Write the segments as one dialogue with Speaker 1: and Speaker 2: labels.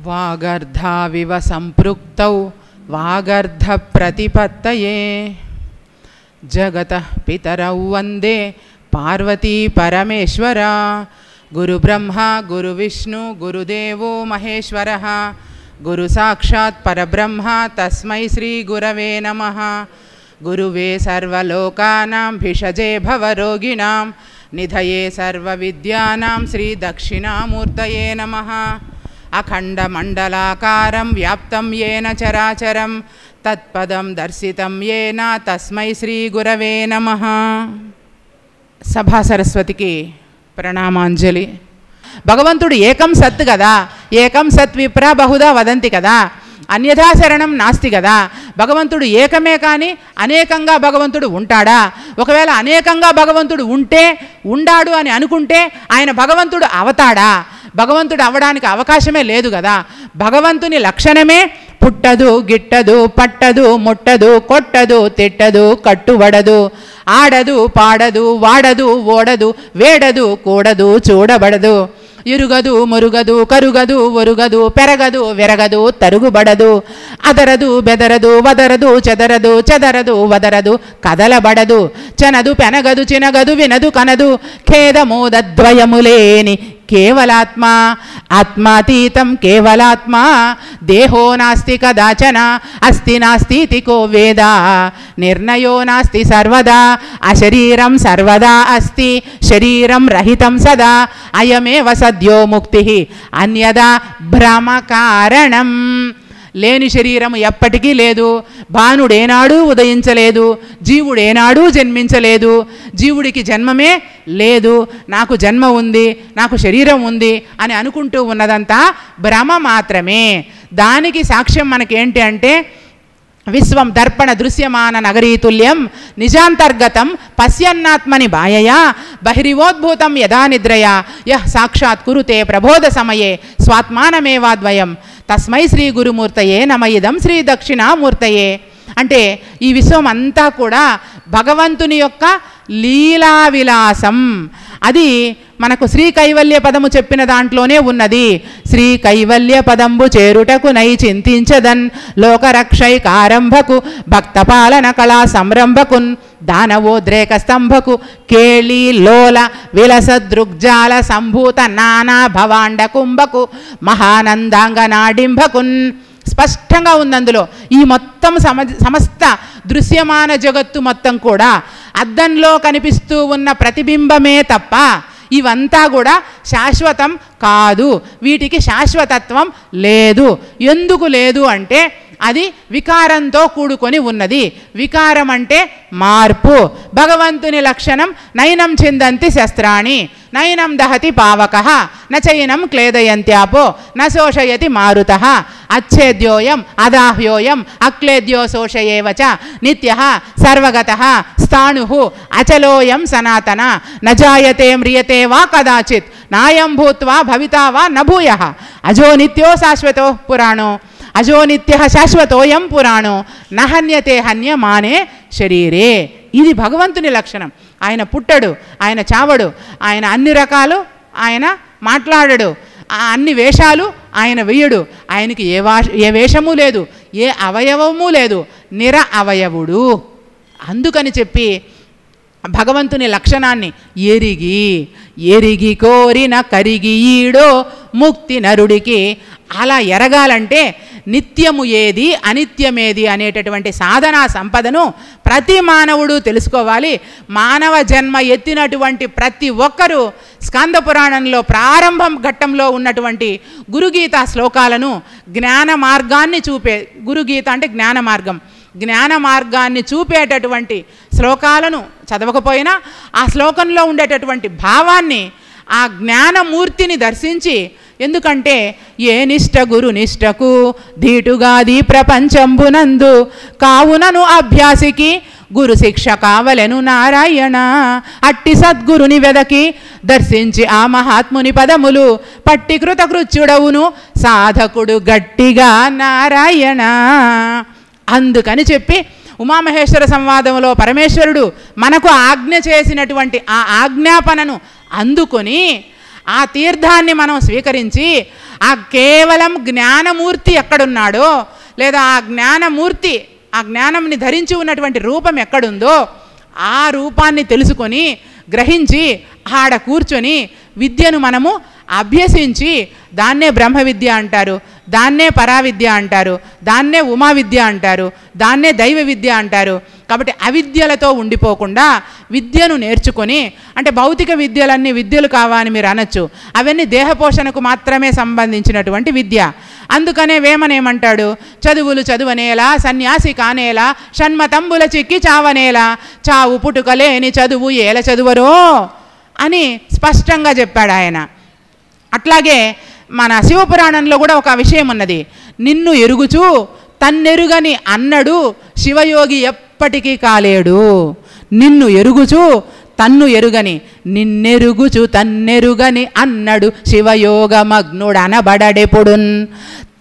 Speaker 1: వాగర్ధావివ సంపృక్తౌ వాగర్ధ ప్రతిపత్తయే జగతః పితరౌ వందే పార్వతీ పరమేశ్వర. గురు బ్రహ్మ గురు విష్ణు గురుదేవో మహేశ్వరః. గురు సాక్షాత్ పరబ్రహ్మ తస్మై శ్రీ గురవే నమః. గురువే సర్వలోకానాం భిషజే భవరోగిణాం నిధయే సర్వవిద్యానాం శ్రీ దక్షిణామూర్తయే నమః. అఖండమండలాకారం వ్యాప్తం येन చరాచరం తత్పదం దర్శితం येन తస్మై శ్రీ గురవే నమః. సభా సరస్వతికి ప్రణామాంజలి. భగవంతుడు ఏకం సత్ కదా, ఏకం సత్ విప్ర బహుదా వదంతి కదా, అన్యథా శరణం నాస్తి కదా. భగవంతుడు ఏకమే కానీ అనేకంగా భగవంతుడు ఉంటాడా? ఒకవేళ అనేకంగా భగవంతుడు ఉంటే ఉండాడు అని అనుకుంటే ఆయన భగవంతుడు అవతాడా? భగవంతుడు అవ్వడానికి అవకాశమే లేదు కదా. భగవంతుని లక్షణమే పుట్టదు గిట్టదు పట్టదు ముట్టదు కొట్టదు తిట్టదు కట్టుబడదు ఆడదు పాడదు వాడదు ఓడదు వేడదు కూడదు చూడబడదు ఇరుగదు మురుగదు కరుగదు ఒరుగదు పెరగదు విరగదు తరుగుబడదు అదరదు బెదరదు వదరదు చెదరదు చెదరదు వదరదు కదలబడదు చనదు పెనగదు చినగదు వినదు కనదు ఖేదమోదద్వయములేని కేవలాత్మ ఆత్మాతీతం కేవలాత్మ దేహో నాస్తి కదాచన అస్తి నాస్తి కో వేద నిర్ణయో నాస్తి సర్వదా అశరీరం సర్వదా అస్తి శరీరం రహితం సదా అయమేవ సద్యో ముక్తి అన్యదా భ్రమ కారణం. లేని శరీరం ఎప్పటికీ లేదు. భానుడేనాడు ఉదయించలేదు, జీవుడేనాడు జన్మించలేదు, జీవుడికి జన్మమే లేదు. నాకు జన్మ ఉంది, నాకు శరీరం ఉంది అని అనుకుంటూ ఉన్నదంతా భ్రమ మాత్రమే. దానికి సాక్ష్యం మనకేంటి అంటే విశ్వం దర్పణ దృశ్యమాన నగరీతుల్యం నిజాంతర్గతం పశ్యన్నాత్మని బాయయా బహిరివోద్భూతం యదా నిద్రయా యః సాక్షాత్ కురుతే ప్రబోధ సమయే స్వాత్మానమేవాద్వయం తస్మై శ్రీ గురుమూర్తయే నమ ఇదం శ్రీ దక్షిణామూర్తయే. అంటే ఈ విశ్వం అంతా కూడా భగవంతుని యొక్క లీలా విలాసం. అది మనకు శ్రీ కైవల్య పదము చెప్పిన దాంట్లోనే ఉన్నది. శ్రీ కైవల్య పదంబు చేరుటకు నై చింతించదన్ లోకరక్షైకారంభకు భక్తపాలన కళా సంరంభకున్ దానవోద్రేక స్తంభకు కేళీ లోల విలస దృగ్జాల సంభూత నానా భవాండ కుంభకు మహానందాంగనాడింభకున్. స్పష్టంగా ఉంది అందులో. ఈ మొత్తం సమస్త దృశ్యమాన జగత్తు మొత్తం కూడా అద్దంలో కనిపిస్తూ ఉన్న ప్రతిబింబమే తప్ప ఇవంతా కూడా శాశ్వతం కాదు. వీటికి శాశ్వతత్వం లేదు. ఎందుకు లేదు అంటే అది వికారంతో కూడుకొని ఉన్నది. వికారం అంటే మార్పు. భగవంతుని లక్షణం నైనం చిందంతి శస్త్రాణి నైనం దహతి పావకః నచైనం క్లేదయంత్యాపో నశోషయతి మారుతః అచ్ఛేద్యోయం అదాహ్యోయం అక్లేద్యో శోషయేవచ నిత్యః సర్వగతః స్థాణుః అచలోయం సనాతన నజాయతే మ్రియతే వా కదాచిత్ నాయం భూత్వా భవితా వా నభూయః అజో నిత్యో శాశ్వతో పురాణో అజో నిత్య శాశ్వతోయం పురాణో నహన్యతే హన్యమానే శరీరే. ఇది భగవంతుని లక్షణం. ఆయన పుట్టడు, ఆయన చావడు, ఆయన అన్ని రకాలు ఆయన మాట్లాడడు, అన్ని వేషాలు ఆయన వెయ్యడు. ఆయనకి ఏ వేషము లేదు, ఏ అవయవము లేదు, నిర అవయవుడు. అందుకని చెప్పి భగవంతుని లక్షణాన్ని ఎరిగి కోరిన కరిగి ఈడో ముక్తి నరుడికి. అలా ఎరగాలంటే నిత్యము ఏది అనిత్యమేది అనేటటువంటి సాధనా సంపదను ప్రతి మానవుడు తెలుసుకోవాలి. మానవ జన్మ ఎత్తినటువంటి ప్రతి ఒక్కరూ స్కంద పురాణంలో ప్రారంభం ఘట్టంలో ఉన్నటువంటి గురుగీత శ్లోకాలను జ్ఞాన మార్గాన్ని చూపే, గురుగీత అంటే జ్ఞాన మార్గం, జ్ఞాన మార్గాన్ని చూపేటటువంటి శ్లోకాలను చదవకపోయినా ఆ శ్లోకంలో ఉండేటటువంటి భావాన్ని ఆ జ్ఞానమూర్తిని దర్శించి, ఎందుకంటే ఏ నిష్ట గురు నిష్టకు ధీటుగాది ప్రపంచంబునందు కావునను అభ్యాసికి గురు శిక్ష కావలెను నారాయణ. అట్టి సద్గురుని వెదకి దర్శించి ఆ మహాత్ముని పదములు పట్టి కృతకృత్యుడవును సాధకుడు గట్టిగా నారాయణ. అందుకని చెప్పి ఉమామహేశ్వర సంవాదంలో పరమేశ్వరుడు మనకు ఆజ్ఞ చేసినటువంటి ఆ ఆజ్ఞాపనను అందుకొని ఆ తీర్థాన్ని మనం స్వీకరించి ఆ కేవలం జ్ఞానమూర్తి ఎక్కడున్నాడో, లేదా ఆ జ్ఞానమూర్తి ఆ జ్ఞానంని ధరించి ఉన్నటువంటి రూపం ఎక్కడుందో ఆ రూపాన్ని తెలుసుకొని గ్రహించి ఆడ కూర్చొని విద్యను మనము అభ్యసించి దాన్నే బ్రహ్మ విద్య అంటారు, దాన్నే పరావిద్య అంటారు, దాన్నే ఉమా విద్య అంటారు, దాన్నే దైవ విద్య అంటారు. కాబట్టి అవిద్యలతో ఉండిపోకుండా విద్యను నేర్చుకొని, అంటే భౌతిక విద్యలన్నీ విద్యలు కావా అని మీరు అనొచ్చు, అవన్నీ దేహపోషణకు మాత్రమే సంబంధించినటువంటి విద్య. అందుకనే వేమనేమంటాడు, చదువులు చదువనేలా సన్యాసి కానేలా షణ్మతంబుల చిక్కి చావనేలా చావు పుట్టుకలేని చదువు ఏల చదువరో అని స్పష్టంగా చెప్పాడు ఆయన. అట్లాగే మన శివపురాణంలో కూడా ఒక విషయం ఉన్నది, నిన్ను ఎరుగుచు తన్నెరుగని అన్నడు శివయోగి ఎప్పటికీ కాలేడు. నిన్ను ఎరుగుచు తన్ను ఎరుగని, నిన్నెరుగుచు తన్నెరుగని అన్నడు శివయోగమగ్నుడనబడెపుడున్.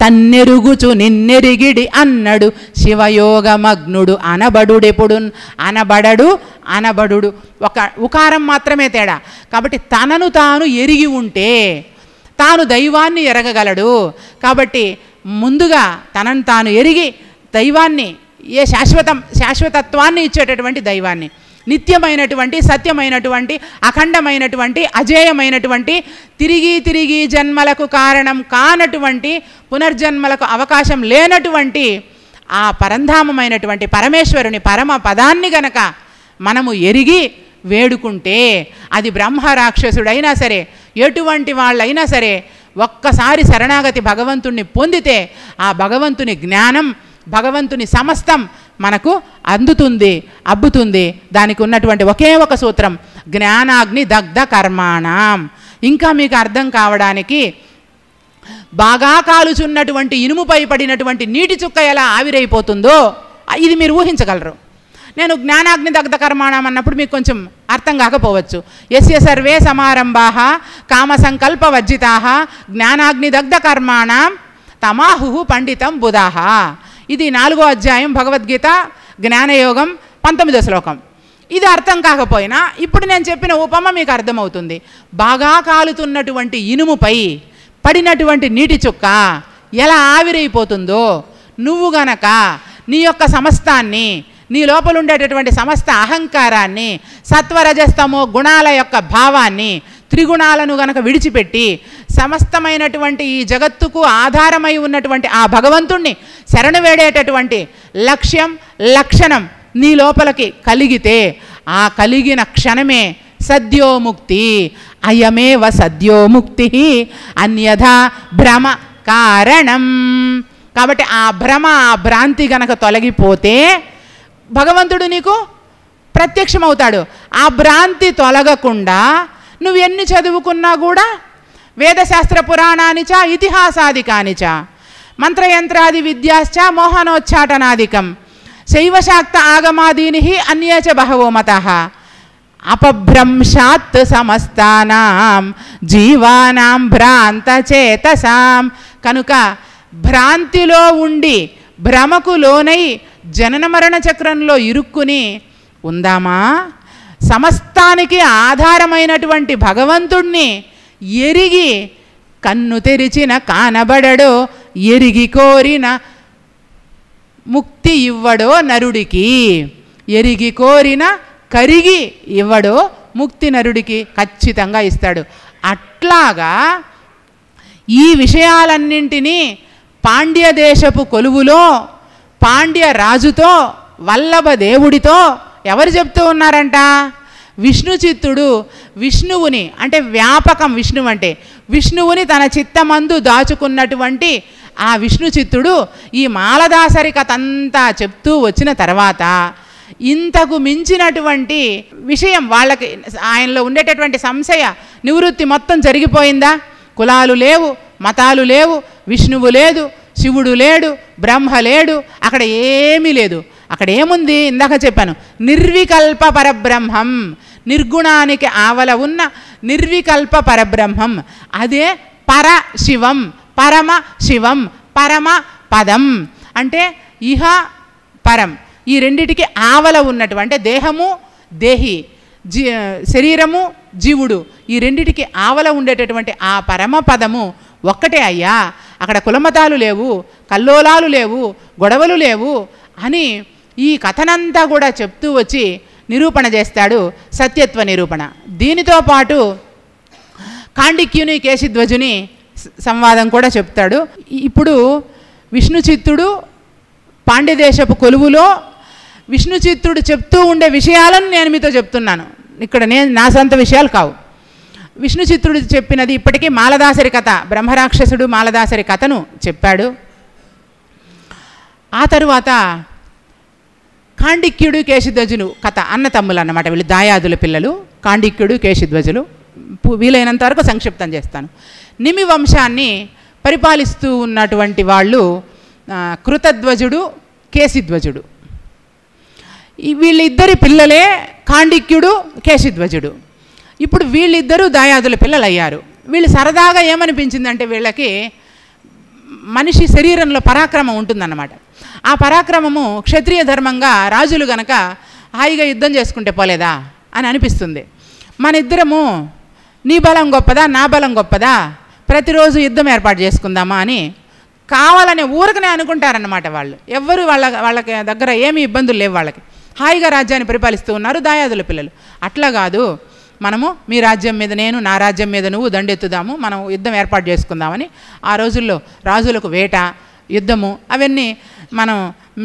Speaker 1: తన్నెరుగుచు నిన్నెరిగిడి అన్నడు శివయోగమగ్నుడు అనబడుడెపుడున్. అనబడు ఒక ఉకారం మాత్రమే తేడా. కాబట్టి తనను తాను ఎరిగి ఉంటే తాను దైవాన్ని ఎరగగలడు. కాబట్టి ముందుగా తనను తాను ఎరిగి దైవాన్ని, ఏ శాశ్వతత్వాన్ని ఇచ్చేటటువంటి దైవాన్ని, నిత్యమైనటువంటి సత్యమైనటువంటి అఖండమైనటువంటి అజేయమైనటువంటి తిరిగి జన్మలకు కారణం కానటువంటి పునర్జన్మలకు అవకాశం లేనటువంటి ఆ పరంధామమైనటువంటి పరమేశ్వరుని పరమ పదాన్ని గనక మనము ఎరిగి వేడుకుంటే అది బ్రహ్మ రాక్షసుడైనా సరే ఎటువంటి వాళ్ళైనా సరే ఒక్కసారి శరణాగతి భగవంతుణ్ణి పొందితే ఆ భగవంతుని జ్ఞానం, భగవంతుని సమస్తం మనకు అందుతుంది, అబ్బుతుంది. దానికి ఉన్నటువంటి ఒకే ఒక సూత్రం, జ్ఞానాగ్ని దగ్ధ కర్మాణం. ఇంకా మీకు అర్థం కావడానికి, బాగా కాలుచున్నటువంటి ఇనుముపై పడినటువంటి నీటి చుక్క ఎలా ఆవిరైపోతుందో ఇది మీరు ఊహించగలరు. నేను జ్ఞానాగ్ని దగ్ధ కర్మాణం అన్నప్పుడు మీకు కొంచెం అర్థం కాకపోవచ్చు. యస్య సర్వే సమారంభాః కామ సంకల్ప వర్జితాః జ్ఞానాగ్ని దగ్ధ కర్మాణం తమాహు పండితం బుధాః. ఇది 4వ అధ్యాయం భగవద్గీత జ్ఞానయోగం 19వ శ్లోకం. ఇది అర్థం కాకపోయినా ఇప్పుడు నేను చెప్పిన ఉపమ మీకు అర్థమవుతుంది. బాగా కాలుతున్నటువంటి ఇనుముపై పడినటువంటి నీటి చుక్క ఎలా ఆవిరైపోతుందో నువ్వు గనక నీ యొక్క సమస్తాన్ని, నీ లోపల ఉండేటటువంటి సమస్త అహంకారాన్ని, సత్వరజస్తమో గుణాల యొక్క భావాన్ని, త్రిగుణాలను గనక విడిచిపెట్టి సమస్తమైనటువంటి ఈ జగత్తుకు ఆధారమై ఉన్నటువంటి ఆ భగవంతుణ్ణి శరణు వేడేటటువంటి లక్ష్యం, లక్షణం నీ లోపలికి కలిగితే ఆ కలిగిన క్షణమే సద్యోముక్తి. అయమేవ సద్యోముక్తి అన్యథా భ్రమ కారణం. కాబట్టి ఆ భ్రమ, ఆ భ్రాంతి గనక తొలగిపోతే భగవంతుడు నీకు ప్రత్యక్షమవుతాడు. ఆ భ్రాంతి తొలగకుండా నువ్వు ఎన్ని చదువుకున్నా కూడా వేదశాస్త్ర పురాణానిచ ఇతిహాసాదికానిచ మంత్రయంత్రాది విద్యాశ్చ మోహనోచ్చాటనాదికం శైవశాక్త ఆగమాదీని అన్యేచ బహవో మతః అపభ్రంశాత్ సమస్తానాం జీవానాం భ్రాంతచేతసాం. కనుక భ్రాంతిలో ఉండి భ్రమకు లోనై జనన మరణ చక్రంలో ఇరుక్కుని ఉందామా? సమస్తానికి ఆధారమైనటువంటి భగవంతుణ్ణి ఎరిగి కన్ను తెరిచిన కానబడడో ఎరిగి కోరిన ముక్తి ఇవ్వడో నరుడికి. ఎరిగి కోరిన కరిగి ఇవ్వడో ముక్తి నరుడికి ఖచ్చితంగా ఇస్తాడు. అట్లాగా ఈ విషయాలన్నింటినీ పాండ్య దేశపు కొలువులో పాండ్య రాజుతో వల్లభ దేవుడితో ఎవరు చెప్తూ ఉన్నారంట? విష్ణు చిత్తుడు విష్ణువుని, అంటే వ్యాపకం విష్ణువు అంటే విష్ణువుని తన చిత్తమందు దాచుకున్నటువంటి ఆ విష్ణు చిత్తుడు ఈ మాలదాసరి కథంతా చెప్తూ వచ్చిన తర్వాత ఇంతకు మించినటువంటి విషయం వాళ్ళకి, ఆయనలో ఉండేటటువంటి సంశయ నివృత్తి మొత్తం జరిగిపోయిందా? కులాలు లేవు, మతాలు లేవు, విష్ణువు లేదు, శివుడు లేడు, బ్రహ్మ లేడు, అక్కడ ఏమీ లేదు. అక్కడ ఏముంది? ఇందాక చెప్పాను, నిర్వికల్ప పరబ్రహ్మం. నిర్గుణానికి ఆవల ఉన్న నిర్వికల్ప పరబ్రహ్మం, అదే పరశివం, పరమ శివం, పరమ పదం. అంటే ఇహ పరం, ఈ రెండిటికి ఆవల ఉన్నటువంటి దేహము దేహి, శరీరము జీవుడు, ఈ రెండిటికి ఆవల ఉండేటటువంటి ఆ పరమ పదము ఒక్కటే అయ్యా, అక్కడ కులమతాలు లేవు, కల్లోలాలు లేవు, గొడవలు లేవు అని ఈ కథనంతా కూడా చెప్తూ వచ్చి నిరూపణ చేస్తాడు, సత్యత్వ నిరూపణ. దీనితో పాటు కాండిక్యుని కేశిధ్వజుని సంవాదం కూడా చెప్తాడు. ఇప్పుడు విష్ణుచిత్తుడు పాండ్యదేశపు కొలువులో విష్ణుచిత్తుడు చెప్తూ ఉండే విషయాలను నేను మీతో చెప్తున్నాను. ఇక్కడ నా సొంత విషయాలు కావు. విష్ణుచిత్తుడు చెప్పినది ఇప్పటికీ మాలదాసరి కథ, బ్రహ్మరాక్షసుడు మాలదాసరి కథను చెప్పాడు. ఆ తరువాత కాండిక్యుడు కేశిధ్వజులు కథ, అన్న తమ్ములు అన్నమాట, వీళ్ళు దాయాదుల పిల్లలు. కాండిక్యుడు కేశిధ్వజులు వీలైనంత వరకు సంక్షిప్తం చేస్తాను. నిమి వంశాన్ని పరిపాలిస్తూ ఉన్నటువంటి వాళ్ళు కృతధ్వజుడు, కేశిధ్వజుడు. వీళ్ళిద్దరి పిల్లలే కాండిక్యుడు, కేశిధ్వజుడు. ఇప్పుడు వీళ్ళిద్దరూ దాయాదుల పిల్లలు అయ్యారు. వీళ్ళు సరదాగా ఏమనిపించిందంటే, వీళ్ళకి మనిషి శరీరంలో పరాక్రమం ఉంటుందన్నమాట. ఆ పరాక్రమము క్షత్రియ ధర్మంగా రాజులు గనక హాయిగా యుద్ధం చేసుకుంటే పోలేదా అని అనిపిస్తుంది. మన ఇద్దరము నీ బలం గొప్పదా, నా బలం గొప్పదా, ప్రతిరోజు యుద్ధం ఏర్పాటు చేసుకుందామా అని కావాలనే ఊరకనే అనుకుంటారన్నమాట. వాళ్ళు ఎవ్వరు వాళ్ళకి దగ్గర ఏమీ ఇబ్బందులు లేవు, వాళ్ళకి హాయిగా రాజ్యాన్ని పరిపాలిస్తూ ఉన్నారు దాయాదుల పిల్లలు. అట్లా కాదు, మనము మీ రాజ్యం మీద నేను, నా రాజ్యం మీద నువ్వు దండెత్తుదాము, మనం యుద్ధం ఏర్పాటు చేసుకుందామని ఆ రోజుల్లో రాజులకు వేట, యుద్ధము అవన్నీ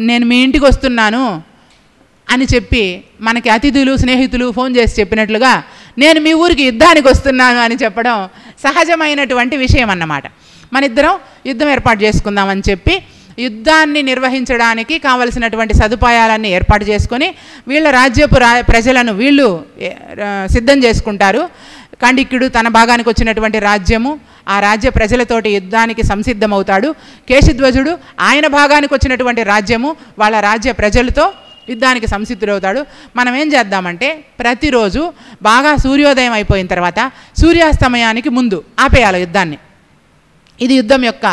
Speaker 1: నేను మీ ఇంటికి వస్తున్నాను అని చెప్పి మనకి అతిథులు స్నేహితులు ఫోన్ చేసి చెప్పినట్లుగా నేను మీ ఊరికి యుద్ధానికి వస్తున్నాను అని చెప్పడం సహజమైనటువంటి విషయం అన్నమాట. మన ఇద్దరం యుద్ధం ఏర్పాటు చేసుకుందామని చెప్పి యుద్ధాన్ని నిర్వహించడానికి కావలసినటువంటి సదుపాయాలన్నీ ఏర్పాటు చేసుకొని వీళ్ళ రాజ్యపు ప్రజలను వీళ్ళు సిద్ధం చేసుకుంటారు. కాండిక్యుడు తన భాగానికి వచ్చినటువంటి రాజ్యము, ఆ రాజ్య ప్రజలతోటి యుద్ధానికి సంసిద్ధమవుతాడు. కేశిధ్వజుడు ఆయన భాగానికి వచ్చినటువంటి రాజ్యము, వాళ్ళ రాజ్య ప్రజలతో యుద్ధానికి సంసిద్ధుడవుతాడు. మనం ఏం చేద్దామంటే, ప్రతిరోజు బాగా సూర్యోదయం అయిపోయిన తర్వాత సూర్యాస్తమయానికి ముందు ఆపేయాలి యుద్ధాన్ని. ఇది యుద్ధం యొక్క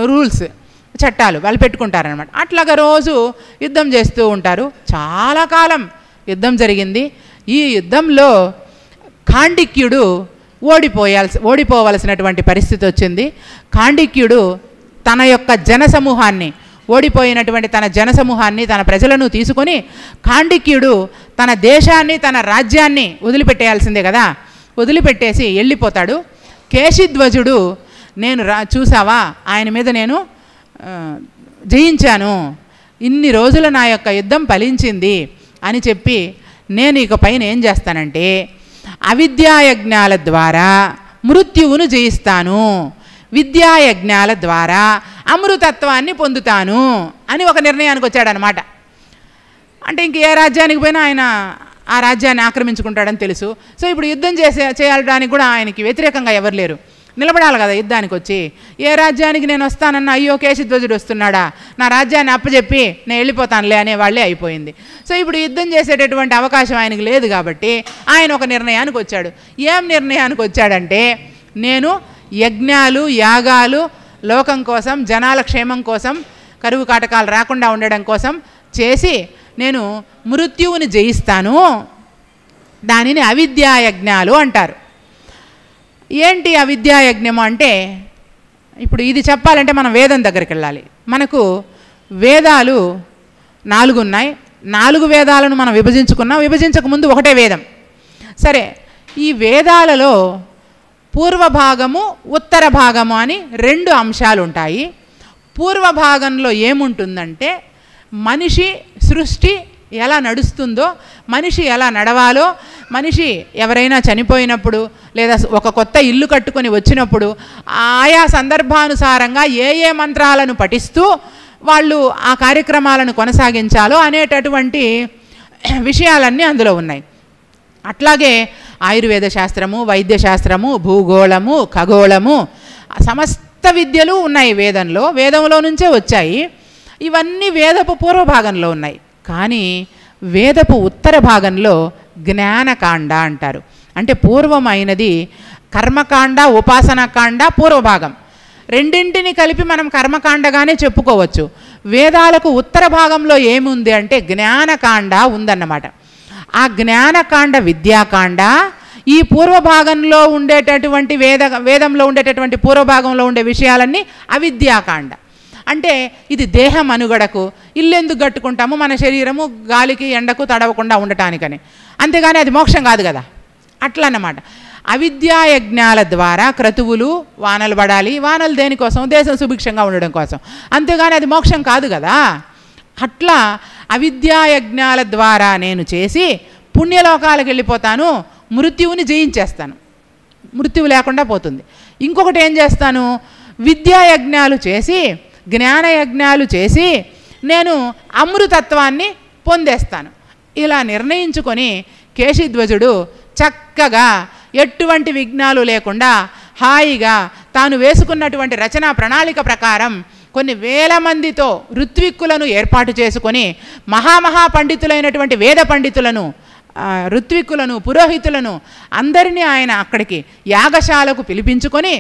Speaker 1: రూల్స్, చట్టాలు వాళ్ళు పెట్టుకుంటారనమాట. అట్లాగా రోజు యుద్ధం చేస్తూ ఉంటారు. చాలా కాలం యుద్ధం జరిగింది. ఈ యుద్ధంలో కాండిక్యుడు ఓడిపోవలసినటువంటి పరిస్థితి వచ్చింది. కాండిక్యుడు తన యొక్క జనసమూహాన్ని, ఓడిపోయినటువంటి తన జనసమూహాన్ని, తన ప్రజలను తీసుకొని కాండిక్యుడు తన దేశాన్ని, తన రాజ్యాన్ని వదిలిపెట్టేయాల్సిందే కదా, వదిలిపెట్టేసి వెళ్ళిపోతాడు. కేశిధ్వజుడు నేను చూసావా, ఆయన మీద నేను జయించాను, ఇన్ని రోజులు నా యొక్క యుద్ధం ఫలించింది అని చెప్పి నేను ఇక పైన ఏం చేస్తానంటే అవిద్యాయజ్ఞాల ద్వారా మృత్యువును జయిస్తాను, విద్యాయజ్ఞాల ద్వారా అమృతత్వాన్ని పొందుతాను అని ఒక నిర్ణయానికి వచ్చాడనమాట. అంటే ఇంక ఏ రాజ్యానికి పోయినా ఆయన ఆ రాజ్యాన్ని ఆక్రమించుకుంటాడని తెలుసు. సో ఇప్పుడు యుద్ధం చేయడానికి కూడా ఆయనకి వ్యతిరేకంగా ఎవరు లేరు, నిలబడాలి కదా యుద్ధానికి వచ్చి. ఏ రాజ్యానికి నేను వస్తానన్నా అయ్యో కేశిధ్వజుడు వస్తున్నాడా, నా రాజ్యాన్ని అప్పచెప్పి నేను వెళ్ళిపోతానులే అనే వాళ్ళే అయిపోయింది. సో ఇప్పుడు యుద్ధం చేసేటటువంటి అవకాశం ఆయనకు లేదు కాబట్టి ఆయన ఒక నిర్ణయానికి వచ్చాడు. ఏం నిర్ణయానికి వచ్చాడంటే, నేను యజ్ఞాలు యాగాలు లోకం కోసం, జనాల క్షేమం కోసం, కరువు కాటకాలు రాకుండా ఉండడం కోసం చేసి నేను మృత్యువుని జయిస్తాను. దానిని అవిద్యాయజ్ఞాలు అంటారు. ఏంటి అవిద్యాయజ్ఞము అంటే, ఇప్పుడు ఇది చెప్పాలంటే మనం వేదం దగ్గరికి వెళ్ళాలి. మనకు వేదాలు 4 ఉన్నాయి. 4 వేదాలను మనం విభజించకముందు ఒకటే వేదం. సరే, ఈ వేదాలలో పూర్వ భాగము, ఉత్తర భాగము అని 2 అంశాలు ఉంటాయి. పూర్వ భాగంలో ఏముంటుందంటే, మనిషి సృష్టి ఎలా నడుస్తుందో, మనిషి ఎలా నడవాలో, మనిషి ఎవరైనా చనిపోయినప్పుడు లేదా ఒక కొత్త ఇల్లు కట్టుకొని వచ్చినప్పుడు ఆయా సందర్భానుసారంగా ఏ మంత్రాలను పఠిస్తూ వాళ్ళు ఆ కార్యక్రమాలను కొనసాగించాలో అనేటటువంటి విషయాలన్నీ అందులో ఉన్నాయి. అట్లాగే ఆయుర్వేద శాస్త్రము, వైద్య శాస్త్రము, భూగోళము, ఖగోళము, సమస్త విద్యలు ఉన్నాయి వేదంలో నుంచే వచ్చాయి. ఇవన్నీ వేదపు పూర్వభాగంలో ఉన్నాయి. కానీ వేదపు ఉత్తర భాగంలో జ్ఞానకాండ అంటారు. అంటే పూర్వమైనది కర్మకాండ, ఉపాసనకాండ పూర్వభాగం. రెండింటిని కలిపి మనం కర్మకాండగానే చెప్పుకోవచ్చు. వేదాలకు ఉత్తర భాగంలో ఏముంది అంటే జ్ఞానకాండ ఉందన్నమాట. ఆ జ్ఞానకాండ విద్యాకాండ, ఈ పూర్వభాగంలో ఉండేటటువంటి వేదంలో ఉండేటటువంటి పూర్వభాగంలో ఉండే విషయాలన్నీ అవిద్యాకాండ. అంటే ఇది దేహం మనుగడకు, ఇల్లెందుకు కట్టుకుంటాము, మన శరీరము గాలికి ఎండకు తడవకుండా ఉండటానికని, అంతేగాని అది మోక్షం కాదు కదా. అట్లా అన్నమాట. అవిద్యాయజ్ఞాల ద్వారా క్రతువులు వానలు పడాలి, వానలు దేనికోసం, దేశం సుభిక్షంగా ఉండడం కోసం, అంతేగాని అది మోక్షం కాదు కదా. అట్లా అవిద్యాయజ్ఞాల ద్వారా నేను చేసి పుణ్యలోకాలకు వెళ్ళిపోతాను, మృత్యువుని జయించేస్తాను, మృత్యువు లేకుండా పోతుంది. ఇంకొకటి ఏం చేస్తాను, విద్యాయజ్ఞాలు చేసి జ్ఞానయజ్ఞాలు చేసి నేను అమృతత్వాన్ని పొందేస్తాను. ఇలా నిర్ణయించుకొని కేశిధ్వజుడు చక్కగా ఎటువంటి విఘ్నాలు లేకుండా హాయిగా తాను వేసుకున్నటువంటి రచనా ప్రణాళిక ప్రకారం కొన్ని వేల మందితో ఋత్విక్కులను ఏర్పాటు చేసుకొని మహామహా పండితులైనటువంటి వేద పండితులను, ఋత్విక్కులను, పురోహితులను అందరినీ ఆయన అక్కడికి యాగశాలకు పిలిపించుకొని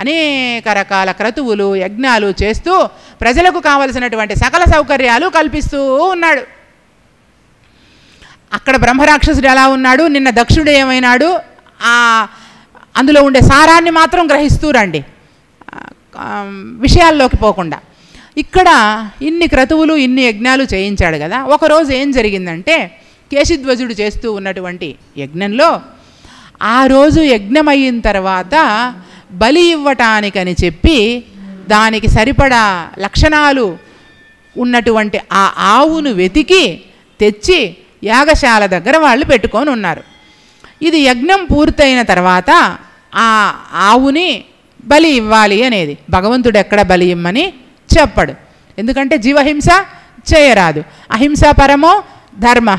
Speaker 1: అనేక రకాల క్రతువులు యజ్ఞాలు చేస్తూ ప్రజలకు కావలసినటువంటి సకల సౌకర్యాలు కల్పిస్తూ ఉన్నాడు. అక్కడ బ్రహ్మరాక్షసుడు ఎలా ఉన్నాడు, నిన్న దక్షుడు ఏమైనాడు, అందులో ఉండే సారాన్ని మాత్రం గ్రహిస్తూ రండి, విషయాల్లోకి పోకుండా. ఇక్కడ ఇన్ని క్రతువులు ఇన్ని యజ్ఞాలు చేయించాడు కదా. ఒకరోజు ఏం జరిగిందంటే కేశిధ్వజుడు చేస్తూ ఉన్నటువంటి యజ్ఞంలో ఆ రోజు యజ్ఞం అయిన తర్వాత బలి ఇవ్వటానికని చెప్పి దానికి సరిపడా లక్షణాలు ఉన్నటువంటి ఆ ఆవును వెతికి తెచ్చి యాగశాల దగ్గర వాళ్ళు పెట్టుకొని ఉన్నారు. ఇది యజ్ఞం పూర్తయిన తర్వాత ఆ ఆవుని బలి ఇవ్వాలి అనేది భగవంతుడు ఎక్కడ బలి ఇమ్మని చెప్పడు, ఎందుకంటే జీవహింస చేయరాదు. అహింస పరమో ధర్మ,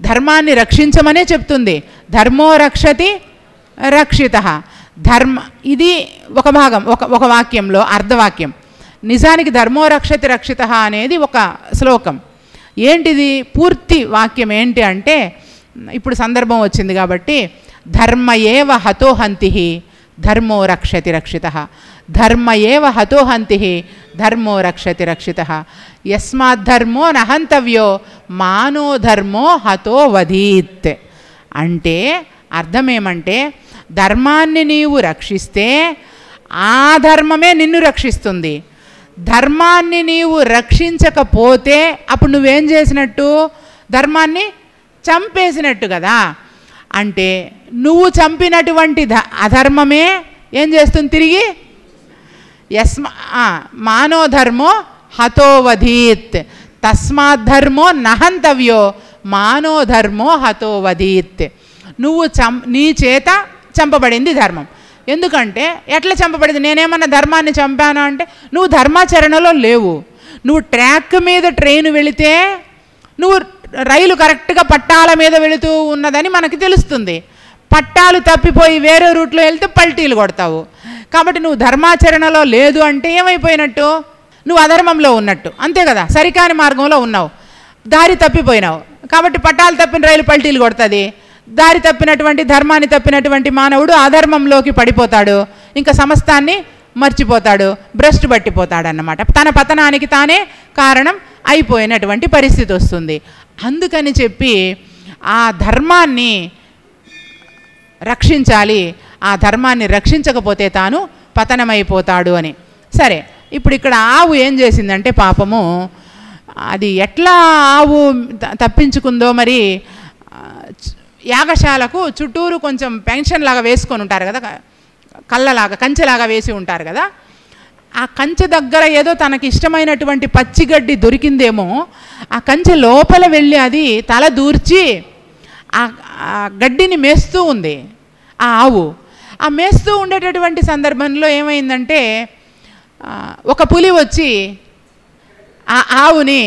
Speaker 1: ధర్మాన్ని రక్షించమనే చెప్తుంది. ధర్మో రక్షతి రక్షిత. ధర్మ ఇది ఒక భాగం, ఒక వాక్యంలో అర్ధవాక్యం. నిజానికి ధర్మో రక్షతి రక్షిత అనేది ఒక శ్లోకం. ఏంటిది పూర్తి వాక్యం ఏంటి అంటే, ఇప్పుడు సందర్భం వచ్చింది కాబట్టి, ధర్మ ఏవ హతోహంతి ధర్మో రక్షతి రక్షిత, ధర్మ ఏవ హతోహంతి ధర్మో రక్షతి రక్షిత, యస్మాద్ధర్మో నహంతవ్యో మానో ధర్మో హతో వధీత్. అంటే అర్థమేమంటే, ధర్మాన్ని నీవు రక్షిస్తే ఆ ధర్మమే నిన్ను రక్షిస్తుంది. ధర్మాన్ని నీవు రక్షించకపోతే అప్పుడు నువ్వేం చేసినట్టు, ధర్మాన్ని చంపేసినట్టు కదా. అంటే నువ్వు చంపినటువంటి అధర్మమే ఏం చేస్తుంది తిరిగి, మానో ధర్మో హతోవధీత్, తస్మాద్ధర్మో నహంతవ్యో మానో ధర్మో హతోవధీత్. నువ్వు నీ చేత చంపబడింది ధర్మం. ఎందుకంటే ఎట్లా చంపబడింది, నేనేమన్నా ధర్మాన్ని చంపాను అంటే నువ్వు ధర్మాచరణలో లేవు. నువ్వు ట్రాక్ మీద ట్రైన్ వెళితే నువ్వు రైలు కరెక్ట్గా పట్టాల మీద వెళుతూ ఉన్నదని మనకి తెలుస్తుంది. పట్టాలు తప్పిపోయి వేరే రూట్లో వెళ్తే పల్టీలు కొడతావు. కాబట్టి నువ్వు ధర్మాచరణలో లేదు అంటే ఏమైపోయినట్టు, నువ్వు అధర్మంలో ఉన్నట్టు, అంతే కదా. సరికాని మార్గంలో ఉన్నావు, దారి తప్పిపోయినావు. కాబట్టి పట్టాలు తప్పిన రైలు పల్టీలు కొడుతుంది. దారి తప్పినటువంటి, ధర్మాన్ని తప్పినటువంటి మానవుడు అధర్మంలోకి పడిపోతాడు, ఇంకా సమస్తాన్ని మర్చిపోతాడు, భ్రష్టు పట్టిపోతాడు అన్నమాట. తన పతనానికి తానే కారణం అయిపోయినటువంటి పరిస్థితి వస్తుంది. అందుకని చెప్పి ఆ ధర్మాన్ని రక్షించాలి, ఆ ధర్మాన్ని రక్షించకపోతే తాను పతనమైపోతాడు అని. సరే, ఇప్పుడు ఇక్కడ ఆవు ఏం చేసిందంటే పాపము, అది ఎట్లా ఆవు తప్పించుకుందో మరి. యాగశాలకు చుట్టూరు కొంచెం పెన్షన్ లాగా వేసుకొని ఉంటారు కదా, కళ్ళలాగా కంచెలాగా వేసి ఉంటారు కదా. ఆ కంచె దగ్గర ఏదో తనకి ఇష్టమైనటువంటి పచ్చిగడ్డి దొరికిందేమో, ఆ కంచె లోపల వెళ్ళి అది తల దూర్చి ఆ గడ్డిని మేస్తూ ఉంది ఆ ఆవు. ఆ మేస్తూ ఉండేటటువంటి సందర్భంలో ఏమైందంటే ఒక పులి వచ్చి ఆ ఆవుని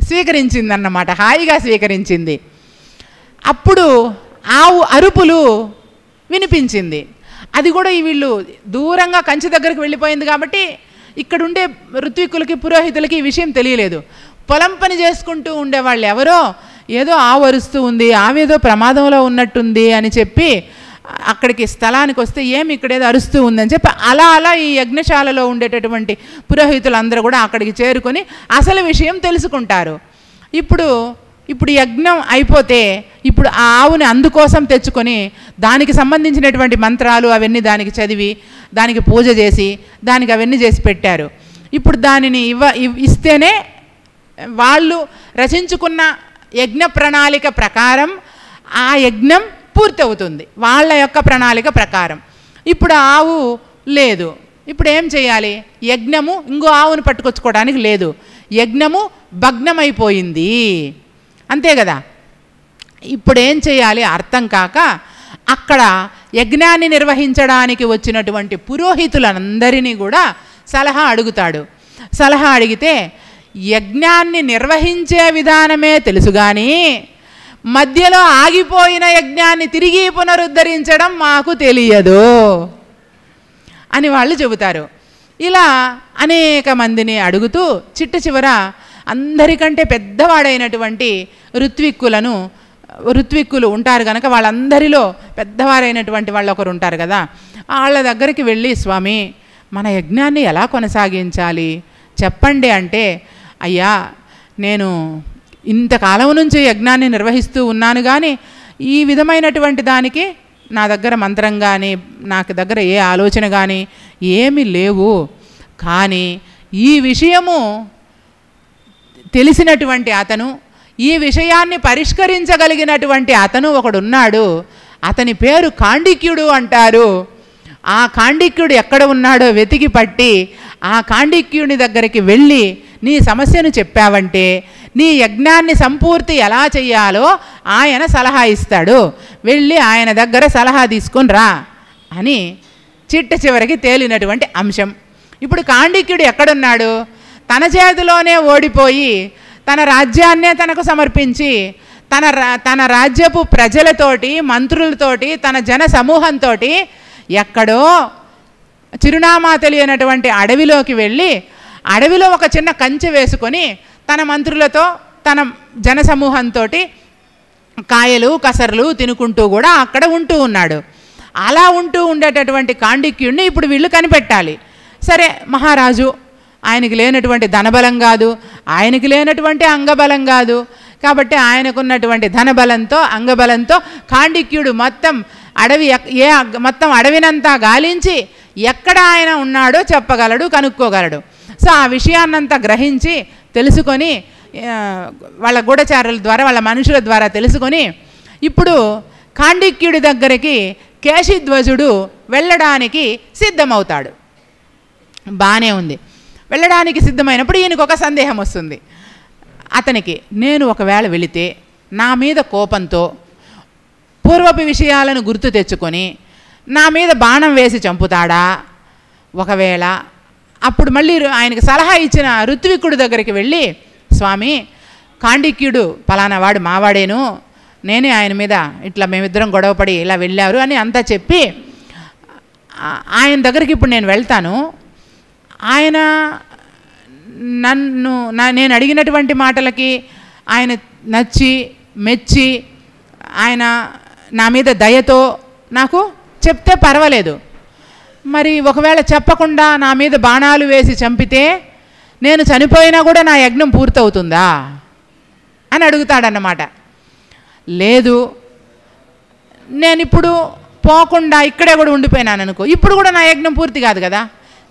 Speaker 1: స్వీకరించిందన్నమాట, హాయిగా స్వీకరించింది. అప్పుడు ఆవు అరుపులు వినిపించింది. అది కూడా ఈ వీళ్ళు దూరంగా కంచె దగ్గరికి వెళ్ళిపోయింది కాబట్టి ఇక్కడుండే ఋత్వికులకి పురోహితులకి ఈ విషయం తెలియలేదు. పొలం పని చేసుకుంటూ ఉండేవాళ్ళు ఎవరో ఏదో ఆవు అరుస్తూ ఉంది, ఆవేదో ప్రమాదంలో ఉన్నట్టుంది అని చెప్పి అక్కడికి స్థలానికి వస్తే ఏమి ఇక్కడేదో అరుస్తూ ఉందని చెప్పి అలా ఈ యజ్ఞశాలలో ఉండేటటువంటి పురోహితులందరూ కూడా అక్కడికి చేరుకొని అసలు విషయం తెలుసుకుంటారు. ఇప్పుడు ఇప్పుడు యజ్ఞం అయిపోతే ఇప్పుడు ఆ ఆవుని అందుకోసం తెచ్చుకొని దానికి సంబంధించినటువంటి మంత్రాలు అవన్నీ దానికి చదివి దానికి పూజ చేసి దానికి అవన్నీ చేసి పెట్టారు. ఇప్పుడు దానిని ఇస్తేనే వాళ్ళు రచించుకున్న యజ్ఞ ప్రణాళిక ప్రకారం ఆ యజ్ఞం పూర్తి అవుతుంది, వాళ్ళ యొక్క ప్రణాళిక ప్రకారం. ఇప్పుడు ఆవు లేదు, ఇప్పుడు ఏం చేయాలి? యజ్ఞము ఇంకో ఆవును పట్టుకొచ్చుకోవడానికి లేదు, యజ్ఞము భగ్నమైపోయింది, అంతే కదా. ఇప్పుడు ఏం చేయాలి అర్థం కాక అక్కడ యజ్ఞాన్ని నిర్వహించడానికి వచ్చినటువంటి పురోహితులందరినీ కూడా సలహా అడుగుతాడు. సలహా అడిగితే యజ్ఞాన్ని నిర్వహించే విధానమే తెలుసు కానీ మధ్యలో ఆగిపోయిన యజ్ఞాన్ని తిరిగి పునరుద్ధరించడం మాకు తెలియదు అని వాళ్ళు చెబుతారు. ఇలా అనేక మందిని అడుగుతూ చిట్ట చివర అందరికంటే పెద్దవాడైనటువంటి ఋత్విక్కులు ఉంటారు కనుక వాళ్ళందరిలో పెద్దవారైనటువంటి వాళ్ళు ఒకరు ఉంటారు కదా, వాళ్ళ దగ్గరికి వెళ్ళి స్వామి మన యజ్ఞాన్ని ఎలా కొనసాగించాలి చెప్పండి అంటే, అయ్యా నేను ఇంతకాలం నుంచి యజ్ఞాన్ని నిర్వహిస్తూ ఉన్నాను కానీ ఈ విధమైనటువంటి దానికి నా దగ్గర మంత్రం కానీ నాకు దగ్గర ఏ ఆలోచన కానీ ఏమీ లేవు, కానీ ఈ విషయము తెలిసినటువంటి అతను, ఈ విషయాన్ని పరిష్కరించగలిగినటువంటి అతను ఒకడున్నాడు, అతని పేరు కాండిక్యుడు అంటారు. ఆ కాండిక్యుడు ఎక్కడ ఉన్నాడో వెతికి పట్టి ఆ కాండిక్యుని దగ్గరికి వెళ్ళి నీ సమస్యను చెప్పావంటే నీ యజ్ఞాన్ని సంపూర్తి ఎలా చెయ్యాలో ఆయన సలహా ఇస్తాడు, వెళ్ళి ఆయన దగ్గర సలహా తీసుకొని రా అని చిట్ట చివరికి తేలినటువంటి అంశం. ఇప్పుడు కాండిక్యుడు ఎక్కడున్నాడు? తన చేతిలోనే ఓడిపోయి తన రాజ్యాన్నే తనకు సమర్పించి తన రాజ్యపు ప్రజలతోటి మంత్రులతోటి తన జన సమూహంతో ఎక్కడో చిరునామా తెలియనటువంటి అడవిలోకి వెళ్ళి అడవిలో ఒక చిన్న కంచె వేసుకొని తన మంత్రులతో తన జన సమూహంతో కాయలు కసర్లు తినుకుంటూ కూడా అక్కడ ఉంటూ ఉన్నాడు. అలా ఉంటూ ఉండేటటువంటి కాండిక్యుడిని ఇప్పుడు వీళ్ళు కనిపెట్టాలి. సరే, మహారాజు ఆయనకి లేనటువంటి ధనబలం కాదు, ఆయనకి లేనటువంటి అంగబలం కాదు, కాబట్టి ఆయనకున్నటువంటి ధనబలంతో అంగబలంతో కాండిక్యుడు మొత్తం అడవినంతా గాలించి ఎక్కడ ఆయన ఉన్నాడో చెప్పగలడు, కనుక్కోగలడు. సో ఆ విషయాన్నంతా గ్రహించి తెలుసుకొని వాళ్ళ గూఢచారుల ద్వారా వాళ్ళ మనుషుల ద్వారా తెలుసుకొని ఇప్పుడు కాండిక్యుడి దగ్గరికి కేశిధ్వజుడు వెళ్ళడానికి సిద్ధమవుతాడు. బాగానే ఉంది. వెళ్ళడానికి సిద్ధమైనప్పుడు ఈయనకు ఒక సందేహం వస్తుంది అతనికి, నేను ఒకవేళ వెళితే నా మీద కోపంతో పూర్వపు విషయాలను గుర్తు తెచ్చుకొని నా మీద బాణం వేసి చంపుతాడా? ఒకవేళ అప్పుడు మళ్ళీ ఆయనకు సలహా ఇచ్చిన ఋత్వికుడి దగ్గరికి వెళ్ళి, స్వామి కాండిక్యుడు పలానా వాడు మావాడేను, నేనే ఆయన మీద ఇట్లా మేమిద్దరం గొడవపడి ఇలా వెళ్ళారు అని అంతా చెప్పి ఆయన దగ్గరికి ఇప్పుడు నేను వెళ్తాను, ఆయన నేను అడిగినటువంటి మాటలకి ఆయన నచ్చి మెచ్చి ఆయన నా మీద దయతో నాకు చెప్తే పర్వాలేదు, మరి ఒకవేళ చెప్పకుండా నా మీద బాణాలు వేసి చంపితే నేను చనిపోయినా కూడా నా యజ్ఞం పూర్తవుతుందా అని అడుగుతాడన్నమాట. లేదు, నేను ఇప్పుడు పోకుండా ఇక్కడే కూడా ఉండిపోయినాను అనుకో, ఇప్పుడు కూడా నా యజ్ఞం పూర్తి కాదు కదా,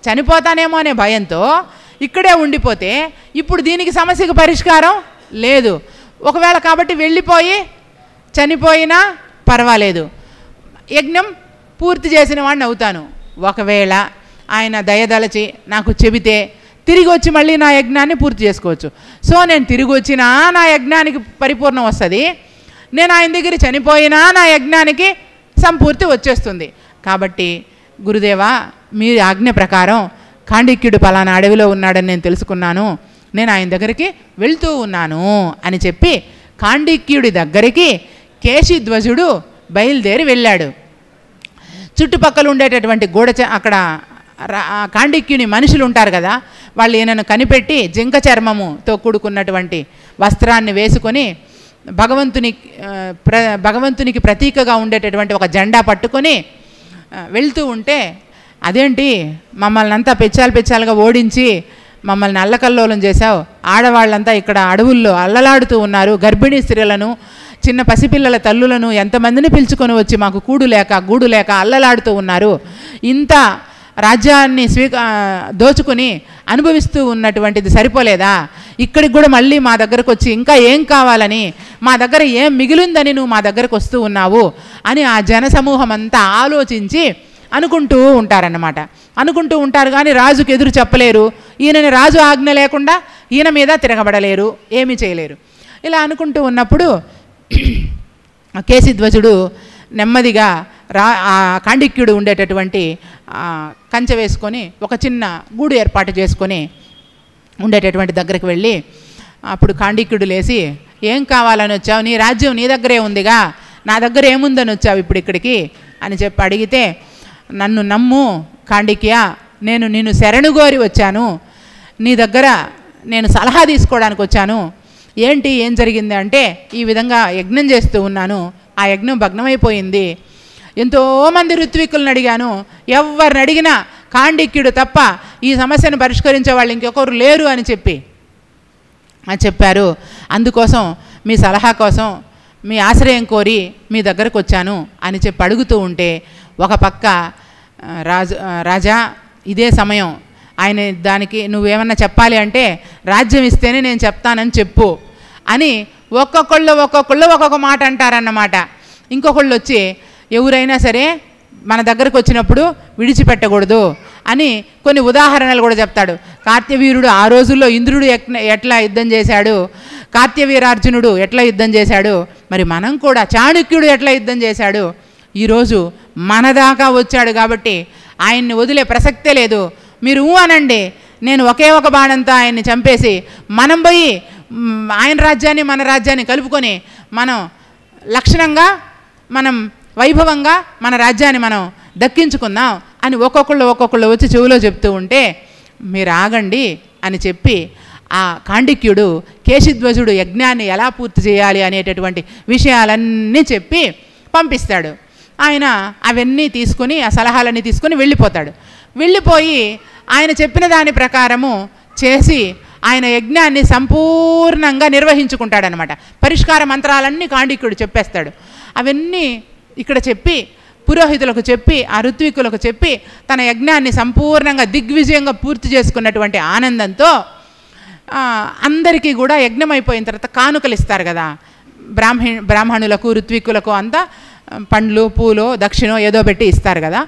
Speaker 1: చనిపోతానేమో అనే భయంతో ఇక్కడే ఉండిపోతే ఇప్పుడు దీనికి సమస్యకు పరిష్కారం లేదు. ఒకవేళ కాబట్టి వెళ్ళిపోయి చనిపోయినా పర్వాలేదు, యజ్ఞం పూర్తి చేసిన వాడిని అవుతాను. ఒకవేళ ఆయన దయదలచి నాకు చెబితే తిరిగి వచ్చి మళ్ళీ నా యజ్ఞాన్ని పూర్తి చేసుకోవచ్చు. సో నేను తిరిగి వచ్చినా నా యజ్ఞానికి పరిపూర్ణం వస్తుంది, నేను ఆయన దగ్గర చనిపోయినా నా యజ్ఞానికి సంపూర్తి వచ్చేస్తుంది. కాబట్టి గురుదేవా, మీ ఆజ్ఞ ప్రకారం కాండిక్యుడు పలానా అడవిలో ఉన్నాడని నేను తెలుసుకున్నాను, నేను ఆయన దగ్గరికి వెళ్తూ ఉన్నాను అని చెప్పి కాండిక్యుడి దగ్గరికి కేశిధ్వజుడు బయలుదేరి వెళ్ళాడు. చుట్టుపక్కల ఉండేటటువంటి అక్కడ కాండిక్యుని మనుషులు ఉంటారు కదా, వాళ్ళు ఈయనను కనిపెట్టి జింక చర్మముతో కూడుకున్నటువంటి వస్త్రాన్ని వేసుకొని భగవంతునికి ప్రతీకగా ఉండేటటువంటి ఒక జెండా పట్టుకొని వెళ్తూ ఉంటే, అదేంటి మమ్మల్ని అంతా పెచ్చాలుగా ఓడించి మమ్మల్ని అల్లకల్లోలం చేశావు, ఆడవాళ్ళంతా ఇక్కడ అడవుల్లో అల్లలాడుతూ ఉన్నారు, గర్భిణీ స్త్రీలను చిన్న పసిపిల్లల తల్లులను ఎంతమందిని పిలుచుకొని వచ్చి మాకు కూడు లేక గూడు లేక అల్లలాడుతూ ఉన్నారు, ఇంత రాజ్యాన్ని దోచుకుని అనుభవిస్తూ ఉన్నటువంటిది సరిపోలేదా, ఇక్కడికి కూడా మళ్ళీ మా దగ్గరకు వచ్చి ఇంకా ఏం కావాలని, మా దగ్గర ఏం మిగిలిందని నువ్వు మా దగ్గరకు వస్తూ ఉన్నావు అని ఆ జనసమూహం అంతా ఆలోచించి అనుకుంటూ ఉంటారన్నమాట. అనుకుంటూ ఉంటారు కానీ రాజుకు ఎదురు చెప్పలేరు, ఈయనని రాజు ఆజ్ఞ లేకుండా ఈయన మీద తిరగబడలేరు, ఏమీ చేయలేరు. ఇలా అనుకుంటూ ఉన్నప్పుడు కేశిధ్వజుడు నెమ్మదిగా ఆ కాండిక్యుడు ఉండేటటువంటి కంచె వేసుకొని ఒక చిన్న గూడు ఏర్పాటు చేసుకొని ఉండేటటువంటి దగ్గరికి వెళ్ళి అప్పుడు కాండిక్యుడు లేచి, ఏం కావాలని వచ్చావు, నీ రాజ్యం నీ దగ్గరే ఉందిగా, నా దగ్గర ఏముందని వచ్చావు ఇప్పుడు ఇక్కడికి అని చెప్పి అడిగితే, నన్ను నమ్ము కాండిక్య, నేను నిన్ను శరణుగోరి వచ్చాను, నీ దగ్గర నేను సలహా తీసుకోవడానికి వచ్చాను. ఏంటి ఏం జరిగింది అంటే, ఈ విధంగా యజ్ఞం చేస్తూ ఉన్నాను, ఆ యజ్ఞం భగ్నమైపోయింది, ఎంతోమంది ఋత్వికులను అడిగాను, ఎవరిని అడిగినా కాండిక్యుడు తప్ప ఈ సమస్యను పరిష్కరించే వాళ్ళు ఇంకొకరు లేరు అని చెప్పారు. అందుకోసం మీ సలహా కోసం మీ ఆశ్రయం కోరి మీ దగ్గరకు వచ్చాను అని చెప్పి అడుగుతూ ఉంటే, ఒక పక్క రాజా ఇదే సమయం, ఆయన దానికి నువ్వేమన్నా చెప్పాలి అంటే రాజ్యం ఇస్తేనే నేను చెప్తానని చెప్పు అని ఒక్కొక్కళ్ళు ఒక్కొక్క మాట అంటారన్నమాట. ఇంకొకళ్ళు వచ్చి ఎవరైనా సరే మన దగ్గరకు వచ్చినప్పుడు విడిచిపెట్టకూడదు అని కొన్ని ఉదాహరణలు కూడా చెప్తాడు. కార్త్యవీరుడు ఆ రోజుల్లో ఇంద్రుడు ఎట్లా యుద్ధం చేశాడు, కార్త్యవీరార్జునుడు ఎట్లా యుద్ధం చేశాడు, మరి మనం కూడా చాణక్యుడు ఎట్లా యుద్ధం చేశాడు, ఈరోజు మన దాకా వచ్చాడు కాబట్టి ఆయన్ని వదిలే ప్రసక్తే లేదు, మీరు అనండి, నేను ఒకే ఒక బాణంతో ఆయన్ని చంపేసి మనం పోయి ఆయన రాజ్యాన్ని మన రాజ్యాన్ని కలుపుకొని మనం లక్షణంగా మనం వైభవంగా మన రాజ్యాన్ని మనం దక్కించుకుందాం అని ఒక్కొక్కళ్ళు వచ్చి చెవిలో చెప్తూ ఉంటే, మీరు ఆగండి అని చెప్పి ఆ కాండిక్యుడు కేశిధ్వజుడు యజ్ఞాన్ని ఎలా పూర్తి చేయాలి అనేటటువంటి విషయాలన్నీ చెప్పి పంపిస్తాడు. ఆయన అవన్నీ తీసుకొని ఆ సలహాలన్నీ తీసుకొని వెళ్ళిపోతాడు. వెళ్ళిపోయి ఆయన చెప్పిన దాని ప్రకారము చేసి ఆయన యజ్ఞాన్ని సంపూర్ణంగా నిర్వహించుకుంటాడనమాట. పరిష్కార మంత్రాలన్నీ కాండిక్యుడు చెప్పేస్తాడు. అవన్నీ ఇక్కడ చెప్పి పురోహితులకు చెప్పి ఆ ఋత్వికులకు చెప్పి తన యజ్ఞాన్ని సంపూర్ణంగా దిగ్విజయంగా పూర్తి చేసుకున్నటువంటి ఆనందంతో అందరికీ కూడా యజ్ఞం అయిపోయిన తర్వాత కానుకలు ఇస్తారు కదా, బ్రాహ్మణులకు ఋత్వికులకు అంతా పండ్లు పూలు దక్షిణో ఏదో పెట్టి ఇస్తారు కదా,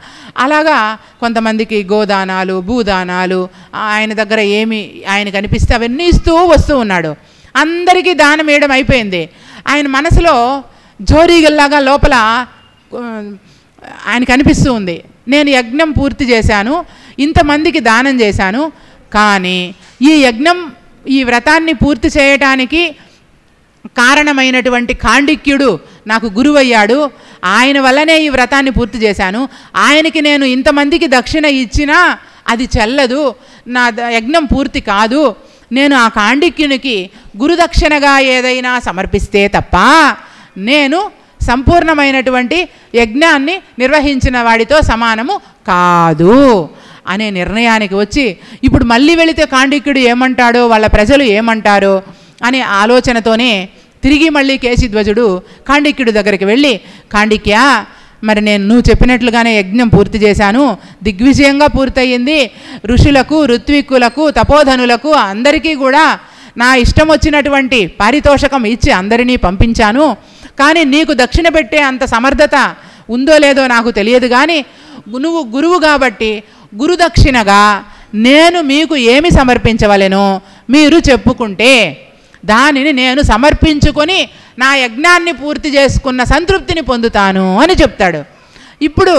Speaker 1: అలాగా కొంతమందికి గోదానాలు భూదానాలు ఆయన దగ్గర ఏమి ఆయనకు అనిపిస్తే అవన్నీ ఇస్తూ వస్తూ ఉన్నాడు. అందరికీ దానం వేయడం అయిపోయింది. ఆయన మనసులో జోరీగల్లాగా లోపల ఆయనకు అనిపిస్తూ ఉంది, నేను యజ్ఞం పూర్తి చేశాను, ఇంతమందికి దానం చేశాను, కానీ ఈ యజ్ఞం ఈ వ్రతాన్ని పూర్తి చేయటానికి కారణమైనటువంటి కాండిక్యుడు నాకు గురువయ్యాడు, ఆయన వల్లనే ఈ వ్రతాన్ని పూర్తి చేశాను, ఆయనకి నేను ఇంతమందికి దక్షిణ ఇచ్చినా అది చెల్లదు, నా యజ్ఞం పూర్తి కాదు, నేను ఆ కాండిక్యునికి గురుదక్షిణగా ఏదైనా సమర్పిస్తే తప్ప నేను సంపూర్ణమైనటువంటి యజ్ఞాన్ని నిర్వహించిన వాడితో సమానము కాదు అనే నిర్ణయానికి వచ్చి, ఇప్పుడు మళ్ళీ వెళితే కాండిక్యుడు ఏమంటాడో వాళ్ళ ప్రజలు ఏమంటారో అనే ఆలోచనతోనే తిరిగి మళ్ళీ కేశిధ్వజుడు కాండిక్యుడి దగ్గరికి వెళ్ళి, కాండిక్య, మరి నేను నువ్వు చెప్పినట్లుగానే యజ్ఞం పూర్తి చేశాను, దిగ్విజయంగా పూర్తయింది, ఋషులకు ఋత్విక్కులకు తపోధనులకు అందరికీ కూడా నా ఇష్టం వచ్చినటువంటి పారితోషకం ఇచ్చి అందరినీ పంపించాను, కానీ నీకు దక్షిణ పెట్టే అంత సమర్థత ఉందో లేదో నాకు తెలియదు, కానీ నువ్వు గురువు కాబట్టి గురుదక్షిణగా నేను మీకు ఏమి సమర్పించవలెనో మీరు చెప్పుకుంటే దానిని నేను సమర్పించుకొని నా యజ్ఞాన్ని పూర్తి చేసుకున్న సంతృప్తిని పొందుతాను అని చెప్తాడు. ఇప్పుడు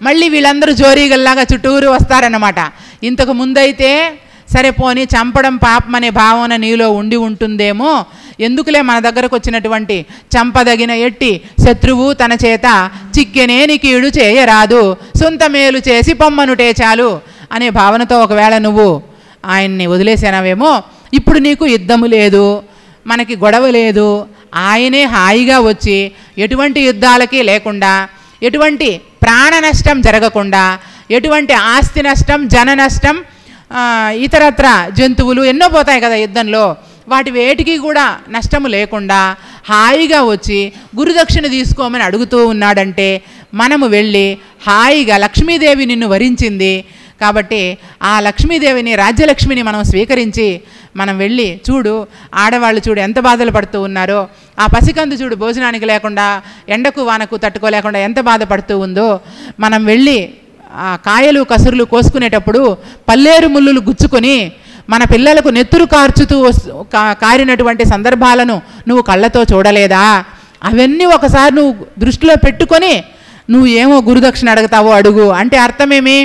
Speaker 1: మళ్ళీ వీళ్ళందరూ జోరీగల్లాగా చుట్టూరు వస్తారన్నమాట. ఇంతకు ముందైతే సరే పోనీ చంపడం పాపం అనే భావన నీలో ఉండి ఉంటుందేమో, ఎందుకులే మన దగ్గరకు వచ్చినటువంటి చంపదగిన ఎట్టి శత్రువు తన చేత చిక్కెనేని కీడు చేయరాదు, సొంత మేలు చేసి పొమ్మనుటే చాలు అనే భావనతో ఒకవేళ నువ్వు ఆయన్ని వదిలేసానావేమో, ఇప్పుడు నీకు యుద్ధము లేదు, మనకి గొడవ లేదు, ఆయనే హాయిగా వచ్చి ఎటువంటి యుద్ధాలకి లేకుండా, ఎటువంటి ప్రాణ నష్టం జరగకుండా, ఎటువంటి ఆస్తి నష్టం జన నష్టం ఇతరత్ర జంతువులు ఎన్నో పోతాయి కదా యుద్ధంలో. వాటి వేటికి కూడా నష్టము లేకుండా హాయిగా వచ్చి గురుదక్షిణ తీసుకోమని అడుగుతూ ఉన్నాడంటే మనము వెళ్ళి హాయిగా లక్ష్మీదేవి నిన్ను వరించింది కాబట్టి ఆ లక్ష్మీదేవిని, రాజ్యలక్ష్మిని మనం స్వీకరించి మనం వెళ్ళి చూడు, ఆడవాళ్ళు చూడు ఎంత బాధలు పడుతూ ఉన్నారో, ఆ పసికందు చూడు భోజనానికి లేకుండా ఎండకు వానకు తట్టుకోలేకుండా ఎంత బాధపడుతూ ఉందో, మనం వెళ్ళి ఆ కాయలు కసురులు కోసుకునేటప్పుడు పల్లేరు ముళ్ళులు గుచ్చుకొని మన పిల్లలకు నెత్తురు కార్చుతూ కారినటువంటి సందర్భాలను నువ్వు కళ్ళతో చూడలేదా? అవన్నీ ఒకసారి నువ్వు దృష్టిలో పెట్టుకొని నువ్వు ఏమో గురుదక్షిణ అడుగుతావో అడుగు అంటే అర్థమేమి?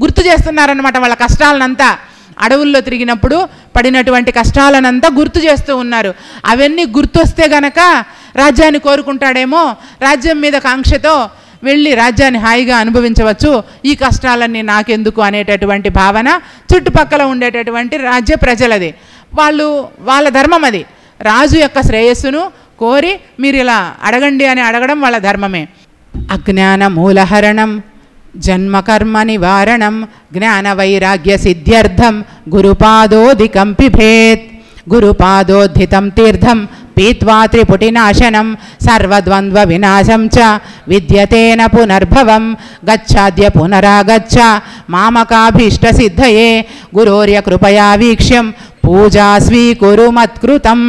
Speaker 1: గుర్తు చేస్తున్నారన్నమాట వాళ్ళ కష్టాలనంతా. అడవుల్లో తిరిగినప్పుడు పడినటువంటి కష్టాలనంతా గుర్తు చేస్తూ ఉన్నారు. అవన్నీ గుర్తొస్తే గనక రాజ్యాన్ని కోరుకుంటాడేమో, రాజ్యం మీద కాంక్షతో వెళ్ళి రాజ్యాన్ని హాయిగా అనుభవించవచ్చు, ఈ కష్టాలన్నీ నాకెందుకు అనేటటువంటి భావన చుట్టుపక్కల ఉండేటటువంటి రాజ్య ప్రజలది. వాళ్ళ ధర్మం అది. రాజు యొక్క శ్రేయస్సును కోరి మీరు ఇలా అడగండి అని అడగడం వాళ్ళ ధర్మమే. అజ్ఞాన మూలహరణం జన్మకర్మ నివారణం జ్ఞాన వైరాగ్య సిద్ధ్యర్థం గురుపాదోదికం పిభేత్. గురుపాదోద్ధితం తీర్థం పీత్వా త్రిపుటినాశనం సర్వద్వంద్వ వినాశం చ విద్యతేన పునర్భవం. గచ్చాద్య పునరాగచ్చ మామకాభీష్ట సిద్ధయే గురోర్య కృపయా వీక్ష్యం పూజా స్వీకురు మత్కృతం.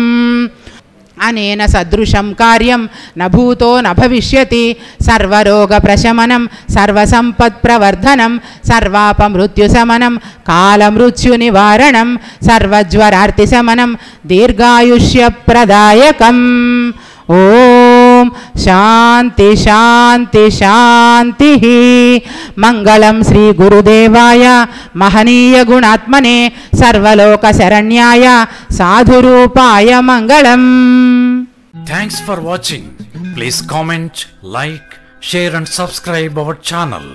Speaker 1: అనేన సదృశం కార్యం నభూతో నభవిష్యతి. సర్వరోగ ప్రశమనం సర్వసంపత్ ప్రవర్ధనం సర్వాపమృత్యుశమనం కాలమృత్యు నివారణం సర్వజ్వరార్తి శమనం దీర్ఘాయుష్య ప్రదాయకం. ఓం శాంతి శాంతి శాంతి. మంగళం శ్రీ గురుదేవాయ మహనీయ గుణాత్మనే సర్వలోక శరణ్యాయ సాధురూపాయ మంగళం.
Speaker 2: Thanks for watching. Please comment, like, share and subscribe our channel.